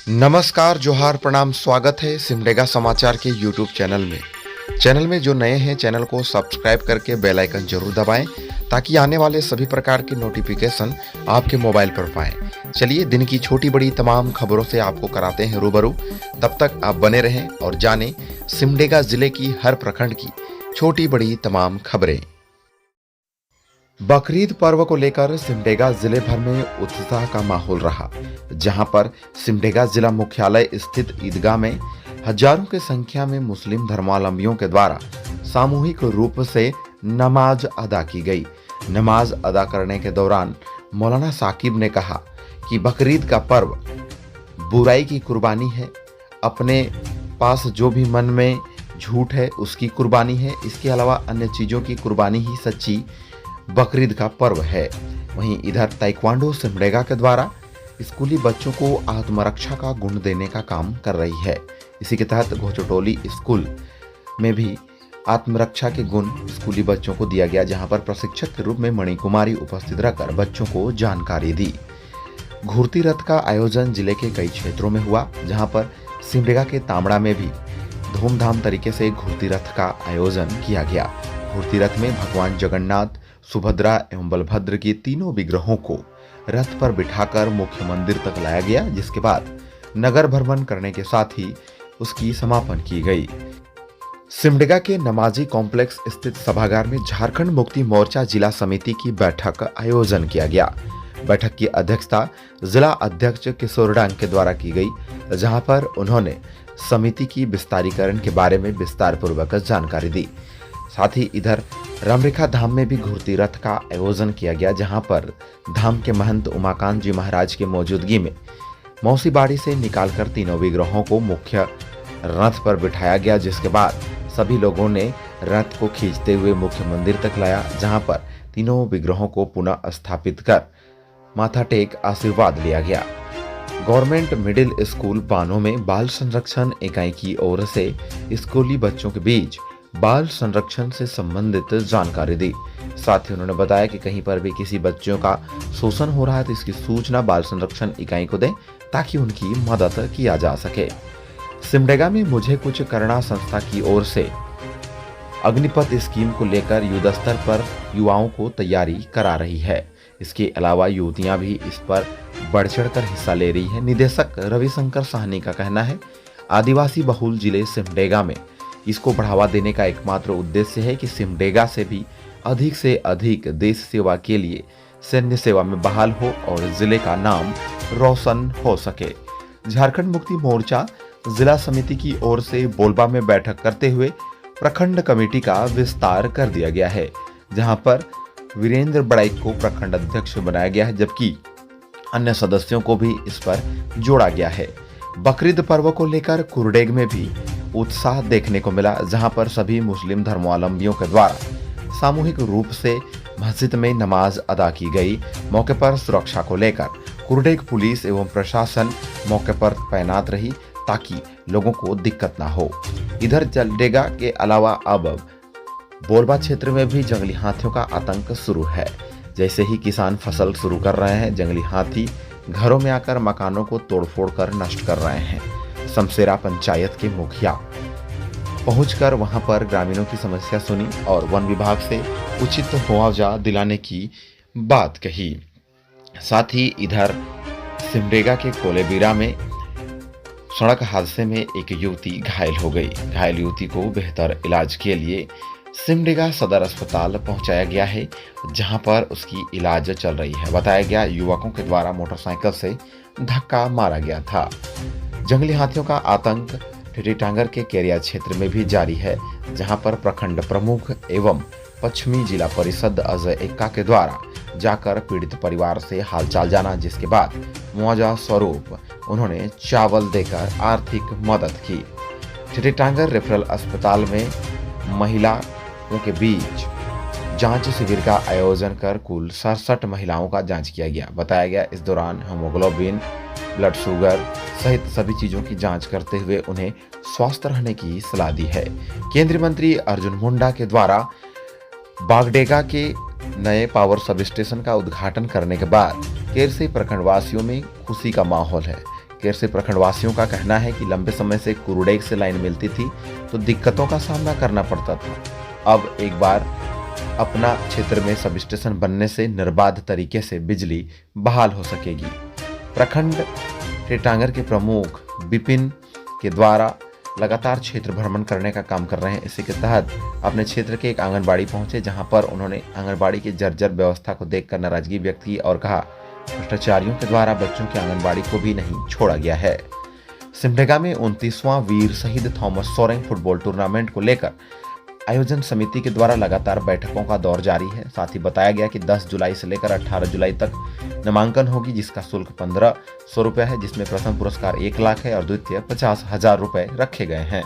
नमस्कार, जोहार, प्रणाम। स्वागत है सिमडेगा समाचार के यूट्यूब चैनल में जो नए हैं चैनल को सब्सक्राइब करके बेल आइकन जरूर दबाएं ताकि आने वाले सभी प्रकार के नोटिफिकेशन आपके मोबाइल पर पाएं। चलिए दिन की छोटी बड़ी तमाम खबरों से आपको कराते हैं रूबरू। तब तक आप बने रहें और जानें सिमडेगा जिले की हर प्रखंड की छोटी बड़ी तमाम खबरें। बकरीद पर्व को लेकर सिमडेगा जिले भर में उत्साह का माहौल रहा, जहां पर सिमडेगा जिला मुख्यालय स्थित ईदगाह में हजारों की संख्या में मुस्लिम धर्मावलंबियों के द्वारा सामूहिक रूप से नमाज अदा की गई। नमाज अदा करने के दौरान मौलाना साकिब ने कहा कि बकरीद का पर्व बुराई की कुर्बानी है। अपने पास जो भी मन में झूठ है उसकी कुर्बानी है, इसके अलावा अन्य चीजों की कुर्बानी ही सच्ची बकरीद का पर्व है। वहीं इधर ताइक्वांडो सिमडेगा के द्वारा स्कूली बच्चों को आत्मरक्षा का गुण देने का काम कर रही है। इसी के तहत घोचटोली स्कूल में भी आत्मरक्षा के गुण स्कूली बच्चों को दिया गया, जहां पर प्रशिक्षक के रूप में मणि कुमारी उपस्थित रहकर बच्चों को जानकारी दी। घुड़ती रथ का आयोजन जिले के कई क्षेत्रों में हुआ, जहां पर सिमडेगा के तामड़ा में भी धूमधाम तरीके से घुड़ती रथ का आयोजन किया गया। घुड़ती रथ में भगवान जगन्नाथ, सुभद्रा एवं बलभद्र की तीनों विग्रहों को रथ पर बिठाकर मुख्य मंदिर तक लाया गया, जिसके बाद नगर भ्रमण करने के साथ ही उसकी समापन की गई। सिमडेगा के नमाजी कॉम्प्लेक्स स्थित सभागार में झारखंड मुक्ति मोर्चा जिला समिति की बैठक का आयोजन किया गया। बैठक की अध्यक्षता जिला अध्यक्ष किशोर डांग के द्वारा की गई, जहां पर उन्होंने समिति की विस्तारीकरण के बारे में विस्तार पूर्वक जानकारी दी। साथ ही इधर रामरेखा धाम में भी घुड़ती रथ का आयोजन किया गया, जहां पर धाम के महंत उमाकांत जी महाराज की मौजूदगी में मौसी बाड़ी से निकालकर तीनों विग्रहों को मुख्य रथ पर बिठाया गया, जिसके बाद सभी लोगों ने रथ को खींचते हुए मुख्य मंदिर तक लाया, जहां पर तीनों विग्रहों को पुनः स्थापित कर माथा टेक आशीर्वाद लिया गया। गवर्नमेंट मिडिल स्कूल बानो में बाल संरक्षण इकाई की ओर से स्कूली बच्चों के बीच बाल संरक्षण से संबंधित जानकारी दी। साथ ही उन्होंने बताया कि कहीं पर भी किसी बच्चों का शोषण हो रहा है तो इसकी सूचना बाल संरक्षण इकाई को दें ताकि उनकी मदद किया जा सके। सिमडेगा में मुझे कुछ करना संस्था की ओर से अग्निपथ स्कीम को लेकर युद्ध स्तर पर युवाओं को तैयारी करा रही है। इसके अलावा युवतियां भी इस पर बढ़ चढ़कर हिस्सा ले रही है। निदेशक रविशंकर साहनी का कहना है, आदिवासी बहुल जिले सिमडेगा में इसको बढ़ावा देने का एकमात्र उद्देश्य है कि सिमडेगा से अधिक देश सेवा के लिए सैन्य सेवा में बहाल हो और जिले का नाम रोशन हो सके। झारखंड मुक्ति मोर्चा जिला समिति की ओर से बोलबा में बैठक करते हुए प्रखंड कमेटी का विस्तार कर दिया गया है, जहां पर वीरेंद्र बड़ाइक को प्रखंड अध्यक्ष बनाया गया है, जबकि अन्य सदस्यों को भी इस पर जोड़ा गया है। बकरीद पर्व को लेकर कुरडेग में भी उत्साह देखने को मिला, जहां पर सभी मुस्लिम धर्मावलंबियों के द्वारा सामूहिक रूप से मस्जिद में नमाज अदा की गई। मौके पर सुरक्षा को लेकर कुरडेग पुलिस एवं प्रशासन मौके पर तैनात रही ताकि लोगों को दिक्कत ना हो। इधर जलडेगा के अलावा अब बोलबा क्षेत्र में भी जंगली हाथियों का आतंक शुरू है। जैसे ही किसान फसल शुरू कर रहे हैं, जंगली हाथी घरों में आकर मकानों को तोड़फोड़ कर नष्ट कर रहे हैं। समसेरा पंचायत के मुखिया पहुंचकर वहां पर ग्रामीणों की समस्या सुनी और वन विभाग से उचित मुआवजा दिलाने की बात कही। साथ ही इधर सिमडेगा के कोलेबीरा में सड़क हादसे में एक युवती घायल हो गई। घायल युवती को बेहतर इलाज के लिए सिमडेगा सदर अस्पताल पहुंचाया गया है, जहां पर उसकी इलाज चल रही है। बताया गया युवकों के द्वारा मोटरसाइकिल से धक्का मारा गया था। जंगली हाथियों का आतंक टिटीटांगर के केरिया क्षेत्र में भी जारी है, जहां पर प्रखंड प्रमुख एवं पश्चिमी जिला परिषद अजय एक्का के द्वारा जाकर पीड़ित परिवार से हालचाल जाना, जिसके बाद मुआवजा स्वरूप उन्होंने चावल देकर आर्थिक मदद की। टिटीटांगर रेफरल अस्पताल में महिलाओं के बीच जांच शिविर का आयोजन कर कुल 67 महिलाओं का जांच किया गया। बताया गया इस दौरान हीमोग्लोबिन, ब्लड शुगर सहित सभी चीजों की जांच करते हुए उन्हें स्वस्थ रहने की सलाह दी है। केंद्रीय मंत्री अर्जुन मुंडा के द्वारा बागडेगा के नए पावर सब स्टेशन का उद्घाटन करने के बाद केरसी प्रखंड वासियों में खुशी का माहौल है। केरसी प्रखंडवासियों का कहना है कि लंबे समय से कुरुडेग से लाइन मिलती थी तो दिक्कतों का सामना करना पड़ता था। अब एक बार अपना क्षेत्र में सब स्टेशन बनने से निर्बाध तरीके से बिजली बहाल हो सकेगी। प्रखंड टेटांगर के प्रमुख विपिन के द्वारा लगातार क्षेत्र भ्रमण करने का काम कर रहे हैं। इसी के तहत अपने क्षेत्र के एक आंगनबाड़ी पहुंचे, जहां पर उन्होंने आंगनबाड़ी की जर्जर व्यवस्था को देखकर नाराजगी व्यक्त की और कहा, भ्रष्टाचारियों के द्वारा बच्चों की आंगनबाड़ी को भी नहीं छोड़ा गया है। सिमडेगा में 29वां वीर शहीद थॉमस सोरेंग फुटबॉल टूर्नामेंट को लेकर आयोजन समिति के द्वारा लगातार बैठकों का दौर जारी है। साथ ही बताया गया कि 10 जुलाई से लेकर 18 जुलाई तक नामांकन होगी, जिसका शुल्क 1500 रुपये है, जिसमें प्रथम पुरस्कार 1 लाख है और द्वितीय 50,000 रुपये रखे गए हैं।